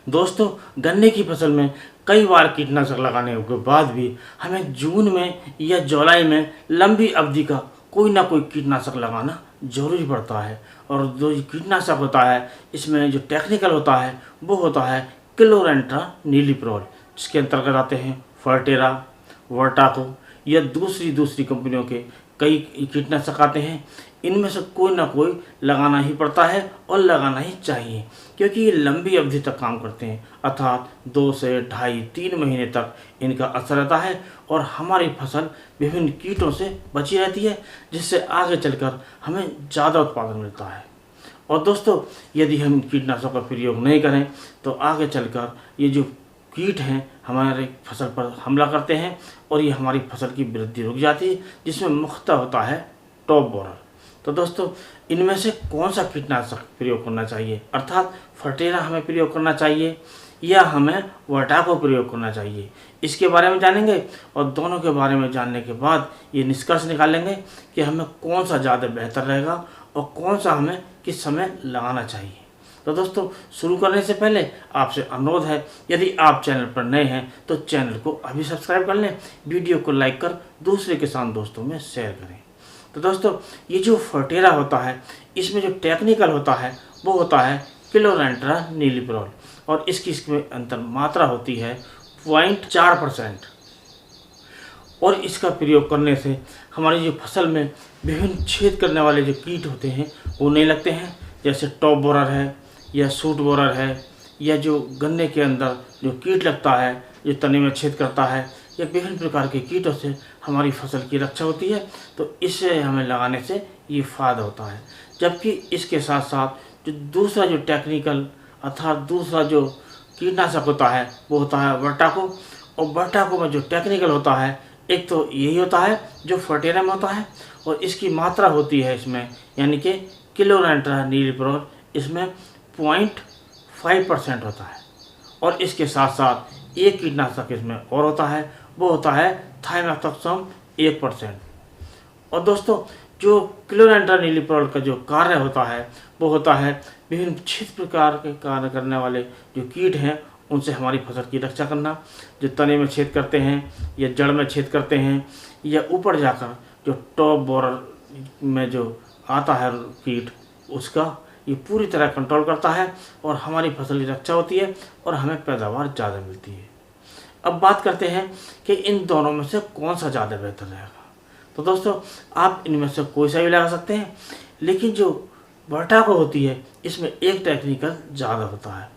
दोस्तों, गन्ने की फसल में कई बार कीटनाशक लगाने के बाद भी हमें जून में या जुलाई में लंबी अवधि का कोई ना कोई कीटनाशक लगाना जरूरी पड़ता है। और जो ये कीटनाशक होता है, इसमें जो टेक्निकल होता है वो होता है क्लोरेंट्रा नीलीप्रोल, जिसके अंतर्गत आते हैं फर्टेरा, वर्टाको या दूसरी कंपनियों के कई कीटनाशक आते हैं। इनमें से कोई ना कोई लगाना ही पड़ता है और लगाना ही चाहिए, क्योंकि ये लंबी अवधि तक काम करते हैं, अर्थात 2 से 2.5-3 महीने तक इनका असर रहता है और हमारी फसल विभिन्न कीटों से बची रहती है, जिससे आगे चलकर हमें ज़्यादा उत्पादन मिलता है। और दोस्तों, यदि हम कीटनाशकों का प्रयोग नहीं करें तो आगे चलकर ये जो कीट हैं हमारे फसल पर हमला करते हैं और ये हमारी फसल की वृद्धि रुक जाती है, जिसमें मुख्यतः होता है टॉप बोरर। तो दोस्तों, इनमें से कौन सा कीटनाशक प्रयोग करना चाहिए, अर्थात फर्टेरा हमें प्रयोग करना चाहिए या हमें वर्टाको प्रयोग करना चाहिए, इसके बारे में जानेंगे। और दोनों के बारे में जानने के बाद ये निष्कर्ष निकालेंगे कि हमें कौन सा ज़्यादा बेहतर रहेगा और कौन सा हमें किस समय लगाना चाहिए। तो दोस्तों, शुरू करने से पहले आपसे अनुरोध है, यदि आप चैनल पर नए हैं तो चैनल को अभी सब्सक्राइब कर लें, वीडियो को लाइक कर दूसरे किसान दोस्तों में शेयर करें। तो दोस्तों, ये जो फर्टेरा होता है, इसमें जो टेक्निकल होता है वो होता है क्लोरेंट्रा नीलीप्रोल और इसमें अंतर मात्रा होती है 0.4%। और इसका प्रयोग करने से हमारी जो फसल में विभिन्न छेद करने वाले जो कीट होते हैं वो नहीं लगते हैं, जैसे टॉप बोरर है या सूट बोरर है, या जो गन्ने के अंदर जो कीट लगता है, जो तने में छेद करता है, या विभिन्न प्रकार के कीटों से हमारी फसल की रक्षा होती है। तो इसे हमें लगाने से ये फ़ायदा होता है। जबकि इसके साथ साथ जो दूसरा जो टेक्निकल अर्थात दूसरा जो कीटनाशक होता है वो होता है वर्टाको। और वर्टाको में जो टेक्निकल होता है, एक तो यही होता है जो फर्टेरा में होता है और इसकी मात्रा होती है इसमें, यानी कि क्लोरेंट्रा नीलीप्रोल इसमें 0.5% होता है। और इसके साथ साथ एक कीटनाशक इसमें और होता है, वो होता है थाइमेथोक्सम 1%। और दोस्तों, जो क्लोरेंट्रा नीलीप्रोल का जो कार्य होता है वो होता है विभिन्न छेद प्रकार के कार्य करने वाले जो कीट हैं उनसे हमारी फसल की रक्षा करना, जो तने में छेद करते हैं या जड़ में छेद करते हैं या ऊपर जाकर जो टॉप बोरर में जो आता है कीट, उसका ये पूरी तरह कंट्रोल करता है और हमारी फसल की रक्षा होती है और हमें पैदावार ज़्यादा मिलती है। अब बात करते हैं कि इन दोनों में से कौन सा ज़्यादा बेहतर रहेगा। तो दोस्तों, आप इनमें से कोई सा भी लगा सकते हैं, लेकिन जो वर्टाको होती है इसमें एक टेक्निकल ज़्यादा होता है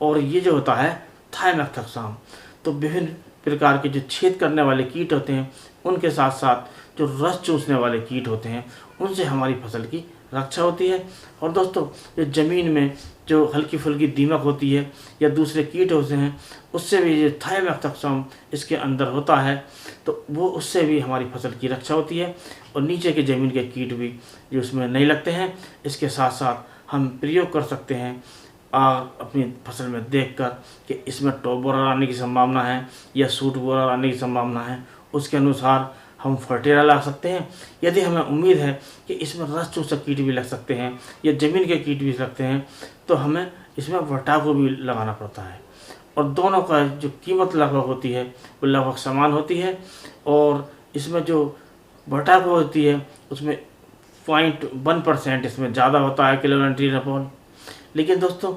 और ये जो होता है थाइमेथोक्सम। तो विभिन्न प्रकार के जो छेद करने वाले कीट होते हैं उनके साथ साथ जो रस चूसने वाले कीट होते हैं उनसे हमारी फसल की रक्षा होती है। और दोस्तों, जो ज़मीन में जो हल्की फुल्की दीमक होती है या दूसरे कीट होते हैं उससे भी जो थाइमेथोक्सम इसके अंदर होता है तो वो उससे भी हमारी फसल की रक्षा होती है और नीचे के ज़मीन के कीट भी जो उसमें नहीं लगते हैं। इसके साथ साथ हम प्रयोग कर सकते हैं अपनी फसल में देखकर कि इसमें टॉप बोरर आने की संभावना है या सूट बोरर आने की संभावना है, उसके अनुसार हम फर्टेरा ला सकते हैं। यदि हमें उम्मीद है कि इसमें रस चूसक कीट भी लग सकते हैं या ज़मीन के कीट भी लगते हैं तो हमें इसमें वर्टाको भी लगाना पड़ता है। और दोनों का जो कीमत लगभग होती है वो लगभग समान होती है। और इसमें जो वर्टाको होती है उसमें 0.1% इसमें ज़्यादा होता है क्लोरेंट्रा नीलीप्रोल, लेकिन दोस्तों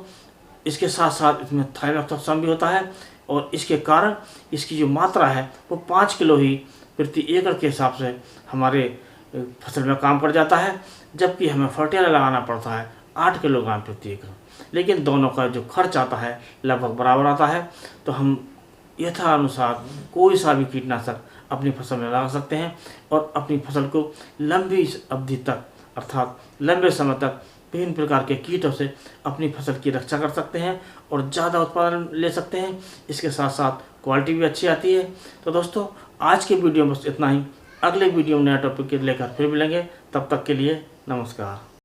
इसके साथ साथ इसमें थाइमेथोक्सम भी होता है और इसके कारण इसकी जो मात्रा है वो 5 किलो ही प्रति एकड़ के हिसाब से हमारे फसल में काम कर जाता है, जबकि हमें फर्टेरा लगाना पड़ता है 8 किलोग्राम प्रति एकड़। लेकिन दोनों का जो खर्च आता है लगभग बराबर आता है। तो हम यथानुसार कोई सा भी कीटनाशक अपनी फसल में लगा सकते हैं और अपनी फसल को लंबी अवधि तक अर्थात लंबे समय तक विभिन्न प्रकार के कीटों से अपनी फसल की रक्षा कर सकते हैं और ज़्यादा उत्पादन ले सकते हैं। इसके साथ साथ क्वालिटी भी अच्छी आती है। तो दोस्तों, आज के वीडियो में बस इतना ही। अगले वीडियो में नया टॉपिक लेकर फिर मिलेंगे, तब तक के लिए नमस्कार।